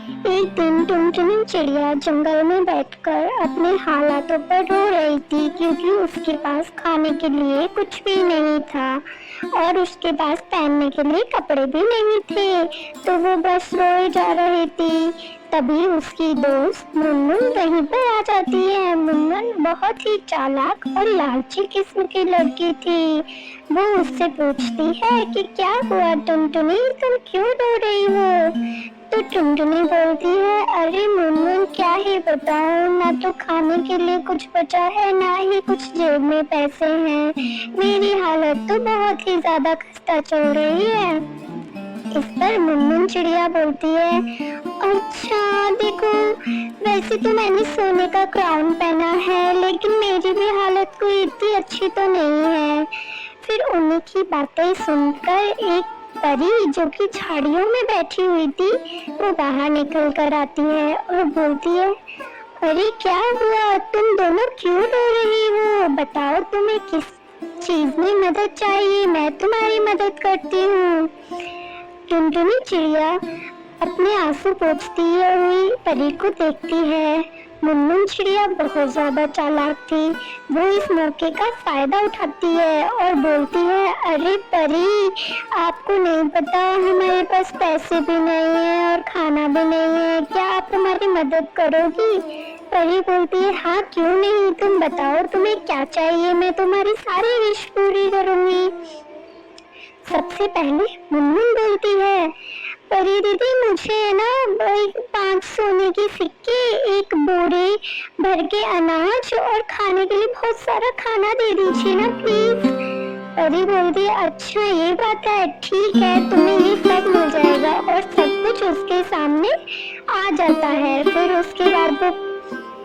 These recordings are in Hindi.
एक दिन टुनटुनी चिड़िया जंगल में बैठकर अपने हालातों पर रो रही थी, क्योंकि उसके पास खाने के लिए कुछ भी नहीं था और उसके पास पहनने के लिए कपड़े भी नहीं थे। तो वो बस रोए जा रही थी। तभी उसकी दोस्त मुनमुन वहीं पर आ जाती है। मुनमुन बहुत ही चालाक और लालची किस्म की लड़की थी। वो उससे पूछती है कि क्या हुआ टुनटुनी, तुम क्यों रो रही हो? तो टुनटुनी बोलती है, अरे मुनमुन क्या ही बताऊं, ना तो खाने के लिए कुछ बचा है, ना ही कुछ जेब में पैसे हैं। मेरी हालत तो बहुत ही ज्यादा खस्ता चल रही है। इस पर मुनमुन चिड़िया बोलती है, अच्छा देखो, वैसे तो मैंने सोने का क्राउन पहना है, लेकिन मेरी भी हालत कोई इतनी अच्छी तो नहीं है। फिर उन्हीं की बातें सुनकर एक परी जो कि झाड़ियों में बैठी हुई थी, वो बाहर निकल कर आती है और बोलती है, अरे क्या हुआ, तुम दोनों क्यों रो रही हो? बताओ तुम्हें किस चीज में मदद चाहिए, मैं तुम्हारी मदद करती हूँ। टुनटुनी चिड़िया अपने आंसू पोंछती हुई परी को देखती है। मुनमुन चिड़िया बहुत ज्यादा चालाक थी। वो इस मौके का फायदा उठाती है और बोलती है, अरे परी, आपको नहीं पता हमारे पास पैसे भी नहीं है और खाना भी नहीं है, क्या आप हमारी मदद करोगी? परी बोलती है, हाँ क्यों नहीं, तुम बताओ तुम्हें क्या चाहिए, मैं तुम्हारी सारी विश पूरी करूंगी। सबसे पहले मुनमुन बोलती है, परी दीदी मुझे ना 5 सोने के सिक्के, एक बोरे भर के अनाज और खाने के लिए बहुत सारा खाना दे दीजिए ना प्लीज। परी बोलती है, अच्छा ये बात है, ठीक है तुम्हें ये सब मिल जाएगा। और सब कुछ उसके सामने आ जाता है। फिर उसके बाद वो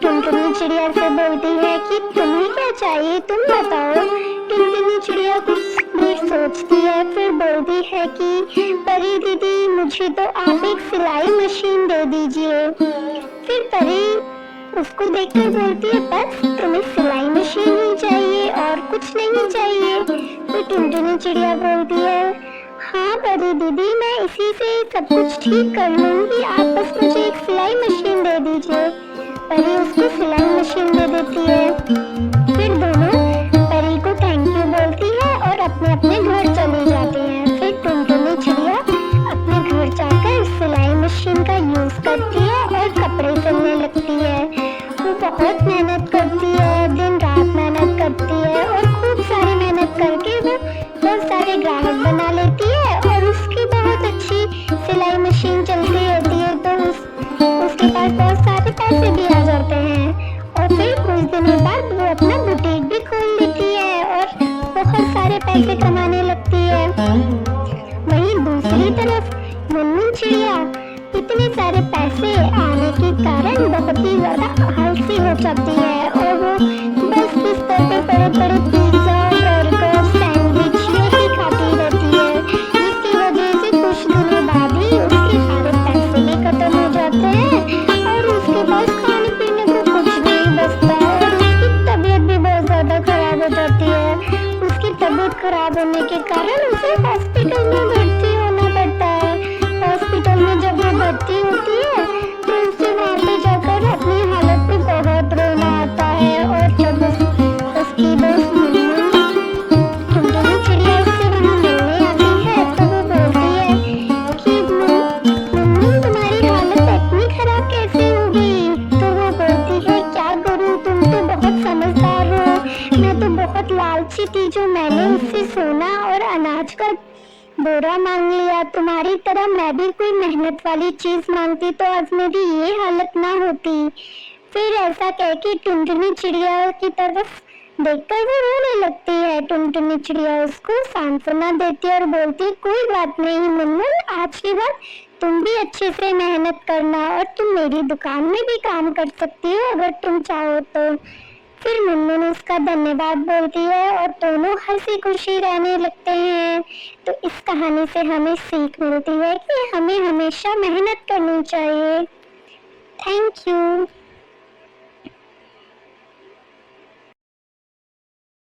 टुनटुनी चिड़िया से बोलती है कि तुम्हें क्या चाहिए, तुम बताओ। टुनटुनी चिड़िया कुछ भी सोचती है, फिर बोलती है कि परी दीदी मुझे तो आप एक सिलाई मशीन दे दीजिए। फिर परी उसको देखकर बोलती है, बस तुम्हें सिलाई मशीन ही चाहिए और कुछ नहीं चाहिए? तो टुनटुनी चिड़िया बोलती है, हाँ परी दीदी मैं इसी से सब कुछ ठीक कर लूंगी, आप बस मुझे एक सिलाई मशीन दे दीजिए। परी उसको सिलाई मशीन दे देती है। फिर दोनों परी को थैंक यू बोलती है और अपने अपने घर चली जाती हैं। फिर टुनटुनी चिड़िया अपने घर जाकर सिलाई मशीन का यूज करती है और कपड़े सिलने लगती है। वो बहुत मेहनत करती है, दिन रात मेहनत करती है और खूब सारी मेहनत करके वो बहुत सारे ग्राहक बना लेती है और उसकी बहुत अच्छी सिलाई मशीन चलती रहती है। तो उसके पास बहुत सारे पैसे भी आ जाते हैं और फिर कुछ दिनों बाद वो अपना बुटीक भी खोल लेती है और बहुत सारे पैसे कमाने लगती है। वहीं दूसरी तरफ मुनमुन चिड़िया इतने सारे पैसे आने के कारण बहुत ही ज्यादा आलसी हो जाती है और वो बस बिस्तर पे बड़े बड़े पिज्जा, बर्गर, सैंडविच यही खाती रहती है, जिसकी वजह से कुछ दिनों बाद ही उसके सारे पैसे भी खत्म हो जाते हैं और उसके पास खाने पीने को कुछ नहीं बचता और उसकी तबीयत भी बहुत ज्यादा खराब हो जाती है। उसकी तबीयत खराब होने के कारण उसे हॉस्पिटल में भर्ती होना पड़ता है। हॉस्पिटल में जब वो भर्ती होती है तो उसे वहाँ पे जाकर अपनी हालत पे बहुत रोना आता है। और जब उसकी दोस्त मुनमुन टुनटुनी चिड़िया उससे वहाँ मिलने आती है तो वो बोलती है कि मुनमुन तुम्हारी हालत इतनी खराब कैसे हो गई? तो वो बोलती है, क्या करूँ, तुम तो बहुत समझदार हो, मैं तो बहुत लालची थी जो मैंने उससे सोना और अनाज का बोरा मांग लिया। तुम्हारी तरह मैं भी कोई मेहनत वाली चीज मांगती तो आज मेरी ये हालत ना होती। फिर ऐसा कह के टुनटुनी चिड़िया की तरफ देखकर वो रोने लगती है। टुनटुनी चिड़िया उसको सांत्वना देती है और बोलती है, कोई बात नहीं मुनमुन, आज के बाद तुम भी अच्छे से मेहनत करना और तुम मेरी दुकान में भी काम कर सकती हो अगर तुम चाहो तो। फिर मुनमुन उसका धन्यवाद बोलती है और दोनों हंसी खुशी रहने लगते हैं। तो इस कहानी से हमें सीख मिलती है कि हमें हमेशा मेहनत करनी चाहिए। Thank you.